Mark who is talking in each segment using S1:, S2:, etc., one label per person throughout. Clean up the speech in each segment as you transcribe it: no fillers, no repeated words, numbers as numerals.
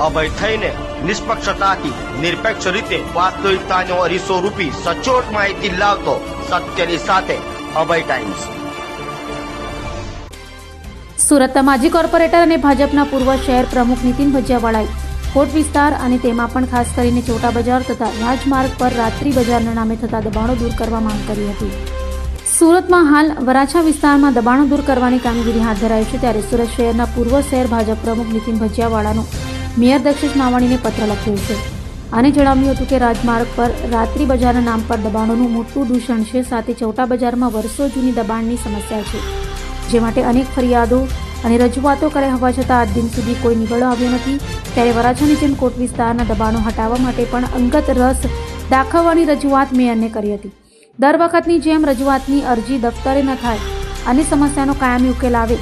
S1: અભય થઈને નિષ્પક્ષતાથી નિરપેક્ષ રીતે વાસ્તવિકતાનો અરીસો રૂપી સચોટ માહિતી લાવતો સત્યની સાથે અભય ટાઈમ્સ।
S2: સુરતના માજી કોર્પોરેટર અને ભાજપના પૂર્વ શહેર પ્રમુખ નીતિન ભજીયાવાળાએ કોટ વિસ્તાર અને તેમાં પણ ખાસ કરીને ચોટા બજાર તથા રાજમાર્ગ પર રાત્રિ બજારના નામે થતા દબાણો દૂર કરવા માંગ કરી હતી। સુરતમાં હાલ વરાછા વિસ્તારમાં દબાણો દૂર કરવાની કામગીરી હાથ ધરાઈ છે, ત્યારે સુરત શહેરના પૂર્વ શહેર ભાજપ પ્રમુખ નીતિન ભજીયાવાળાનો મેયર દક્ષેશ માવાણીને પત્ર લખ્યો છે અને જણાવ્યું હતું કે રાજમાર્ગ પર રાત્રિ બજારના નામ પર દબાણોનું મોટું દૂષણ છે, સાથે ચોટા બજારમાં વર્ષો જૂની દબાણની સમસ્યા છે, જે માટે અનેક ફરિયાદો અને રજૂઆતો કર્યા હોવા છતાં આજ દિન સુધી કોઈ નિવેડો આવ્યો નથી। ત્યારે વરાછાની જેમ કોટ વિસ્તારના દબાણો હટાવવા માટે પણ અંગત રસ દાખવવાની રજૂઆત મેયરને કરી હતી। દર વખતની જેમ રજૂઆતની અરજી દફતરે ન થાય અને સમસ્યાનો કાયમી ઉકેલ આવે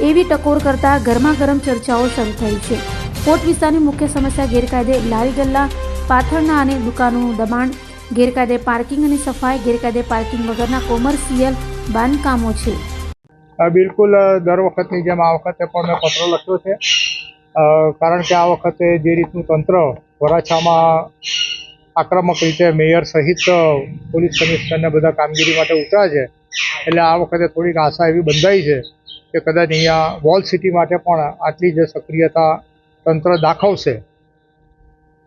S2: એવી ટકોર કરતા ગરમા ગરમ ચર્ચાઓ શરૂ થઈ છે। કોટ વિસ્તારની મુખ્ય સમસ્યા ગેરકાયદે લારી ગલ્લા પાથરના અને દુકાનોનું દબાણ, ગેરકાયદે પાર્કિંગ અને સફાઈ, ગેરકાયદે પાર્કિંગ વગરના કોમર્શિયલ બાંધકામો છે।
S3: બિલકુલ દર વખતની જેમ આ વખતે પણ મેં પત્ર લખ્યો છે, કારણ કે આ વખતે જે રીતનું તંત્ર વરાછામાં આક્રમક રીતે મેયર સહિત પોલીસ કમિશનરને બધા કામગીરી માટે ઉતર્યા છે, એટલે આ વખતે થોડીક આશા એવી બંધાઈ છે કે કદાચ અહીંયા વોલ સિટી માટે પણ આટલી જ સક્રિયતા તંત્ર દાખવશે।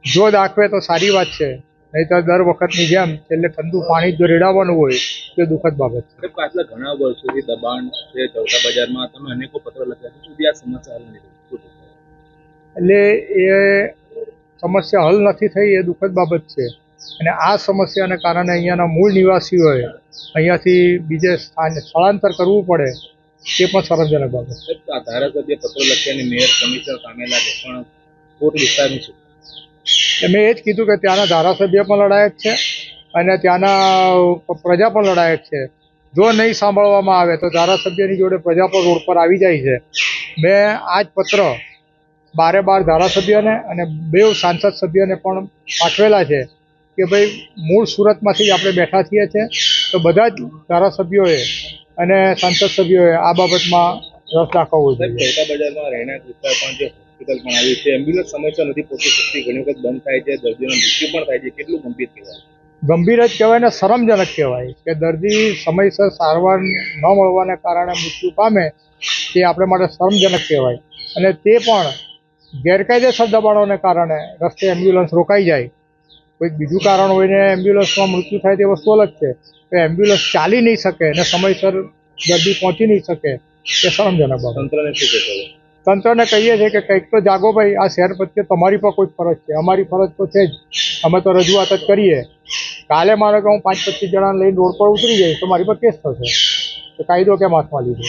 S3: જો દાખવે તો સારી વાત છે, નહીં તો દર વખતની જેમ છેલ્લે ઠંડુ પાણી જો રેડાવવાનું હોય તે દુઃખદ બાબત છે।
S4: આટલા ઘણા વર્ષોથી દબાણ છે ચોટા બજારમાં, તમે અનેકો પત્ર લખ્યા સુધી આ સમસ્યા હલ નથી થઈ,
S3: એટલે એ સમસ્યા હલ નથી થઈ એ દુઃખદ બાબત છે, અને આ સમસ્યાને કારણે અહીંયાના મૂળ નિવાસીઓએ અહીંયાથી બીજે સ્થળાંતર કરવું પડે તે પણ શરમજનક બાબત છે।
S4: આ ધારાસભ્ય પત્ર લખ્યા અને મેયર કમિશનર સામે લાગે, પણ કોટ વિસ્તારની શું?
S3: મેં એ જ કીધું કે ત્યાંના ધારાસભ્ય પણ લડાયક છે અને ત્યાંના પ્રજા પણ લડાયક છે। જો નહીં સાંભળવામાં આવે તો ધારાસભ્યની જોડે પ્રજા પણ રોડ પર આવી જાય છે। મેં આ જ પત્ર બારે બાર ધારાસભ્યને અને 2 સાંસદ સભ્યને પણ પાઠવેલા છે કે ભાઈ મૂળ સુરતમાંથી જ આપણે બેઠા છીએ તો બધા જ ધારાસભ્યોએ અને સાંસદ સભ્યોએ આ બાબતમાં રસ દાખવવો જોઈએ।
S4: ચોટા બજારમાં રહેણાંક વિસ્તાર પણ જે હોસ્પિટલ પણ આવી છે, એમ્બ્યુલન્સ સમયસર નથી પહોંચી શકતી, ઘણી વખત બંધ થાય છે, દર્દીઓના મૃત્યુ પણ થાય છે, કેટલું ગંભીર કહેવાય?
S3: ગંભીર જ કહેવાય ને શરમજનક કહેવાય કે દર્દી સમયસર સારવાર ન મળવાને કારણે મૃત્યુ પામે તે આપણે માટે શરમજનક કહેવાય, અને તે પણ ગેરકાયદેસર દબાણોને કારણે રસ્તે એમ્બ્યુલન્સ રોકાઈ જાય। કોઈક બીજું કારણ હોય ને એમ્બ્યુલન્સમાં મૃત્યુ થાય તે વસ્તુ અલગ છે, તો એમ્બ્યુલન્સ ચાલી નહીં શકે અને સમયસર દર્દી પહોંચી નહીં શકે તે શરમજનક બાબત।
S4: તંત્રને શું કહેશો?
S3: તંત્રને કહીએ છીએ કે કંઈક તો જાગો ભાઈ, આ શહેર પ્રત્યે તમારી પણ કોઈક ફરજ છે, અમારી ફરજ તો છે જ, અમે તો રજૂઆત જ કરીએ। કાલે મારે કે હું 5-25 જણાને લઈને રોડ પર ઉતરી જઈશ તો મારી પર કેસ થશે, તો કાયદો કેમ હાથમાં લીધો?